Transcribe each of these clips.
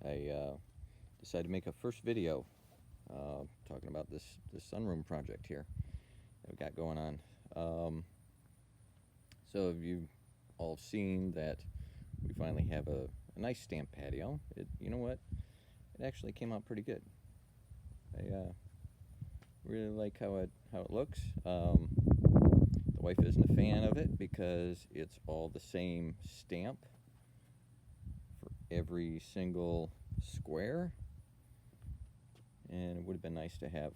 I decided to make a first video talking about this sunroom project here that we got going on. So you all seen that we finally have a nice stamp patio. You know what? It actually came out pretty good. I really like how it looks. The wife isn't a fan of it because it's all the same stamp for every single square, and it would have been nice to have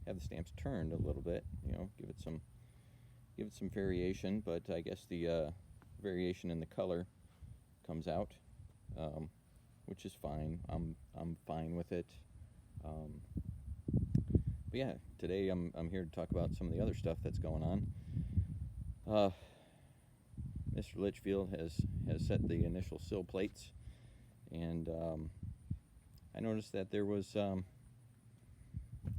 the stamps turned a little bit, give it some variation, but I guess the variation in the color comes out, which is fine. I'm fine with it. But yeah, today I'm here to talk about some of the other stuff that's going on. Mr. Litchfield has set the initial sill plates, and I noticed that there wasn't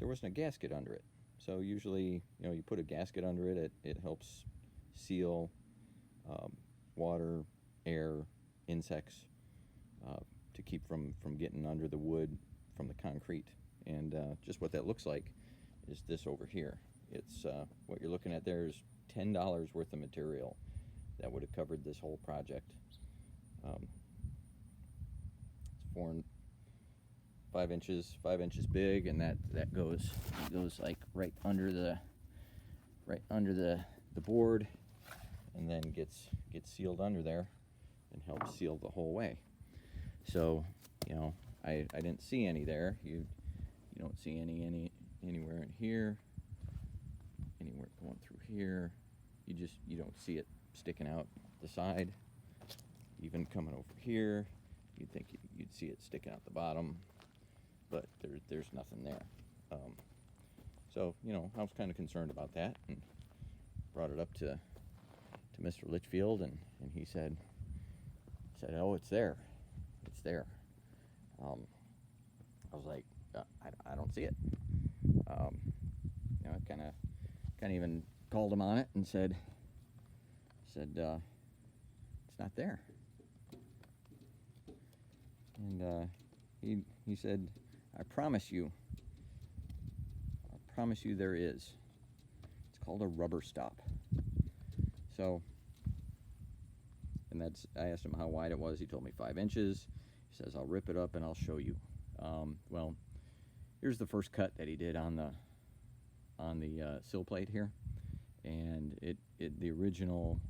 a gasket under it. So usually, you put a gasket under it. It helps seal water, air, insects to keep from getting under the wood from the concrete. And just what that looks like is this over here. It's what you're looking at there is $10 worth of material that would have covered this whole project. It's 5 inches big, and that goes like right under the board, and then gets sealed under there and helps seal the whole way. So I didn't see any there. You don't see anywhere in here, anywhere going through here. You don't see it sticking out the side. Even coming over here, you'd think you'd see it sticking out the bottom, but there's nothing there. So I was kind of concerned about that, and brought it up to Mr. Litchfield, and he said, "Oh, it's there. I was like, I don't see it. I kind of even called him on it and said, it's not there. And he said, I promise you there is. It's called a rubber stop. So, and I asked him how wide it was. He told me 5 inches. He says, I'll rip it up and I'll show you. Well, here's the first cut that he did on the sill plate here, and the original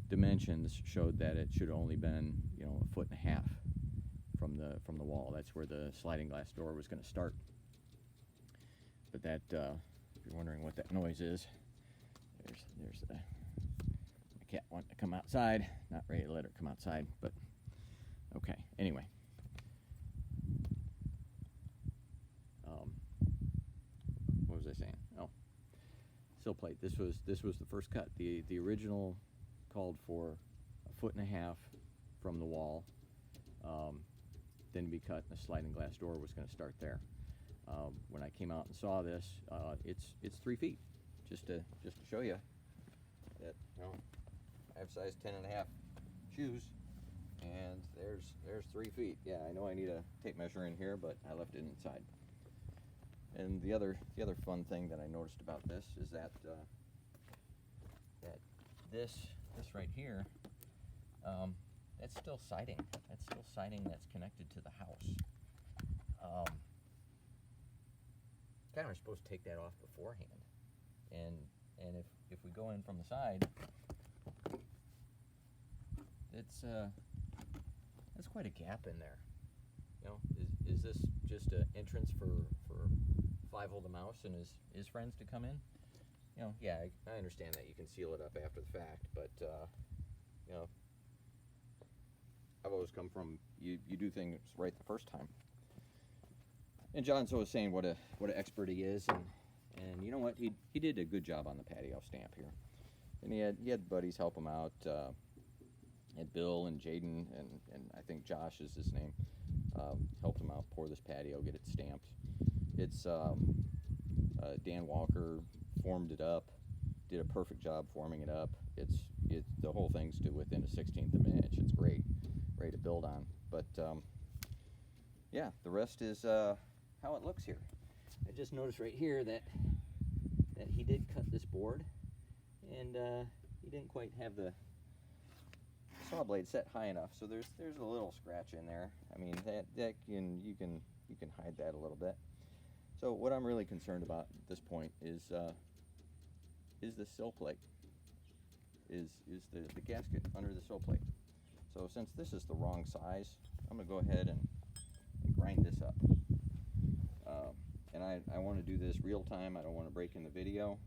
dimensions showed that it should have only been 1.5 feet from the wall. That's where the sliding glass door was going to start. But that, if you're wondering what that noise is, there's my cat wanting to come outside. Not ready to let her come outside, but okay. Anyway. What was I saying? Oh, sill plate. This was the first cut. The original called for 1.5 feet from the wall, then to be cut, and the sliding glass door was going to start there. When I came out and saw this, it's 3 feet. Just to show you that I have size 10.5 shoes, and there's 3 feet. Yeah, I know I need a tape measure in here, but I left it inside. And the other fun thing that I noticed about this is that this right here, that's still siding. That's still siding that's connected to the house. Kind of supposed to take that off beforehand, and if we go in from the side, that's quite a gap in there. Is this just an entrance for Five-Hole the mouse and his friends to come in? Yeah, I understand that you can seal it up after the fact, but I've always come from you do things right the first time. And John's always saying what an expert he is, and you know what, he did a good job on the patio stamp here, and he had buddies help him out. Had Bill and Jaden and I think Josh is his name, helped him out pour this patio, get it stamped. It's Dan Walker formed it up, did a perfect job forming it up. It's the whole thing's to within a 1/16 of an inch. It's great, ready to build on. But yeah, the rest is how it looks here. I just noticed right here that he did cut this board, and he didn't quite have the saw blade set high enough, so there's a little scratch in there. I mean, you can hide that a little bit. So what I'm really concerned about at this point is the sill plate, is the gasket under the sill plate. So since this is the wrong size, I'm going to go ahead and grind this up. And I want to do this real time. I don't want to break in the video,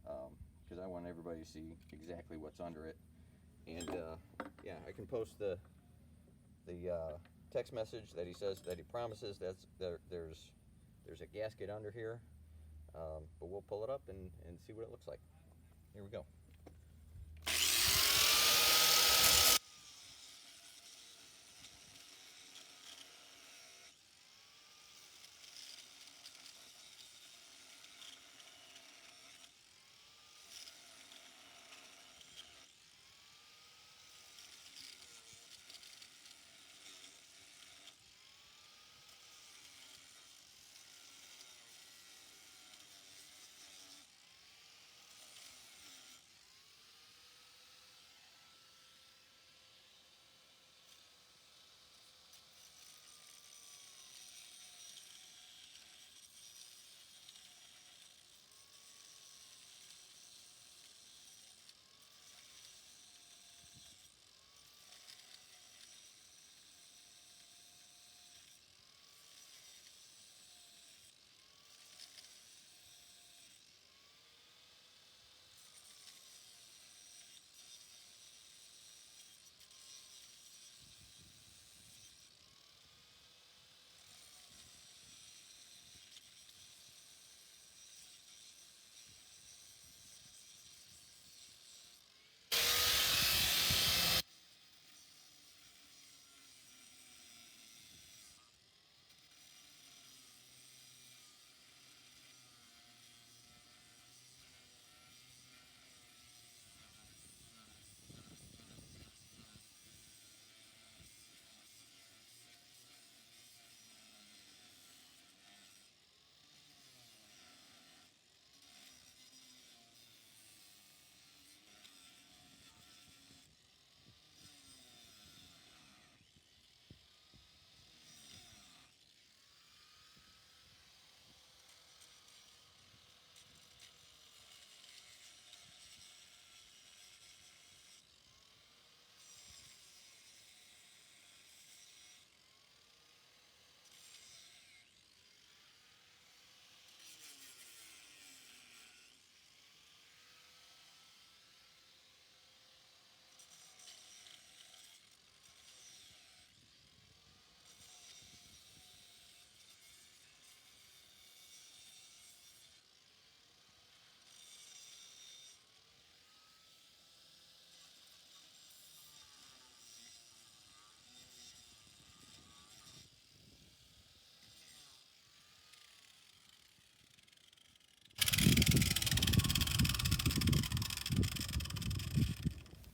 because I want everybody to see exactly what's under it. And yeah, I can post the text message that he says that he promises there's a gasket under here, but we'll pull it up and see what it looks like. Here we go.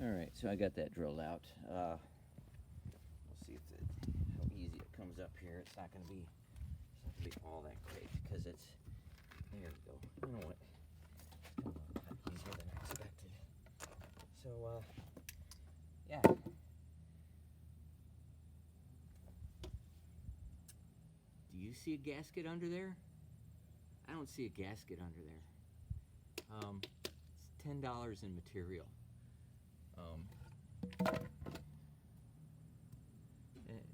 Alright, so I got that drilled out. We'll see how easy it comes up here. It's not going to be all that great, because it's, there we go. You know what? It's come a lot easier than I expected. So, yeah. Do you see a gasket under there? I don't see a gasket under there. It's $10 in material.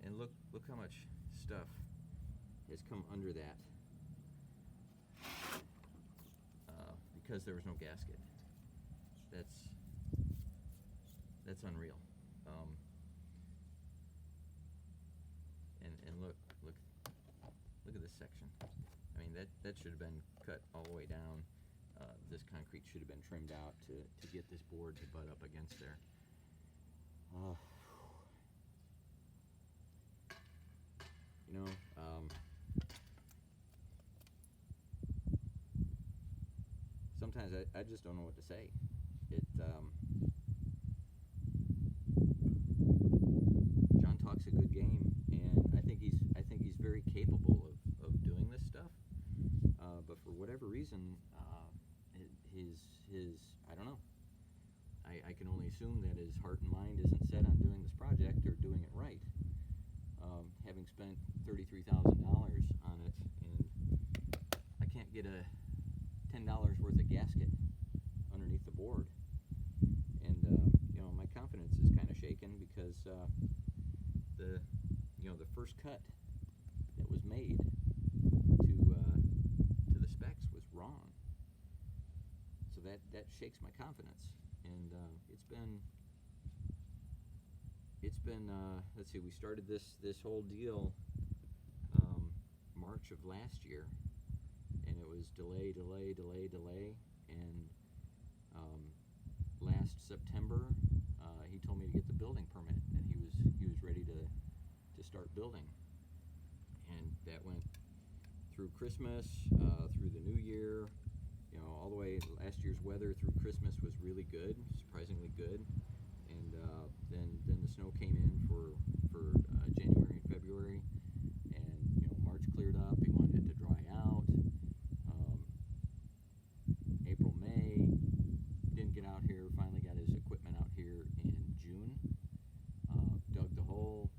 And look how much stuff has come under that, because there was no gasket. That's unreal. And look at this section. I mean, that should have been cut all the way down. This concrete should have been trimmed out to get this board to butt up against there. You know, sometimes I just don't know what to say. John talks a good game, and I think he's whatever reason, his I don't know. I can only assume that his heart and mind isn't set on doing this project or doing it right. Having spent $33,000 on it, and I can't get a $10 worth of gasket underneath the board, and you know, my confidence is kind of shaken because the first cut that was made to the specs was wrong. So that shakes my confidence, and it's been let's see, we started this whole deal March of last year, and it was delay, and last September he told me to get the building permit, that he was ready to start building, and that went through Christmas, through the New Year, you know, all the way. Last year's weather through Christmas was really good, surprisingly good, and then the snow came in for January and February, and you know, March cleared up. He wanted it to dry out. April, May, didn't get out here. Finally got his equipment out here in June. Dug the hole.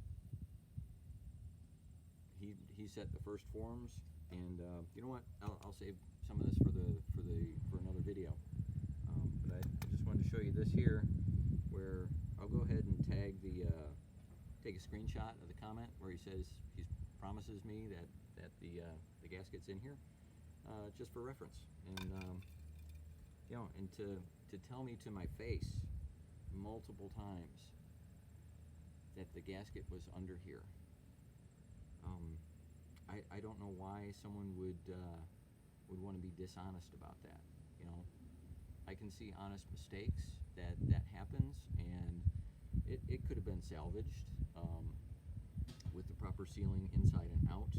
He set the first forms, and you know what? I'll save some of this for another video. But I just wanted to show you this here, where I'll go ahead and take a screenshot of the comment where he says he promises me that the gasket's in here, just for reference, and you know, and to tell me to my face multiple times that the gasket was under here. I don't know why someone would want to be dishonest about that. You know, I can see honest mistakes that happens, and it could have been salvaged with the proper sealing inside and out.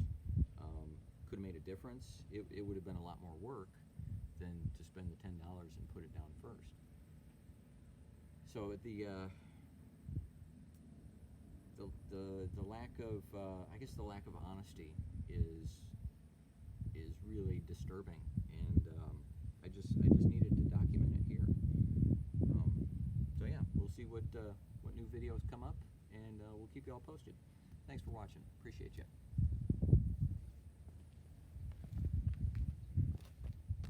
Could have made a difference. It would have been a lot more work than to spend the $10 and put it down first. So the lack of I guess the lack of honesty is really disturbing, and I just needed to document it here. So yeah, we'll see what new videos come up, and we'll keep you all posted. Thanks for watching. Appreciate you.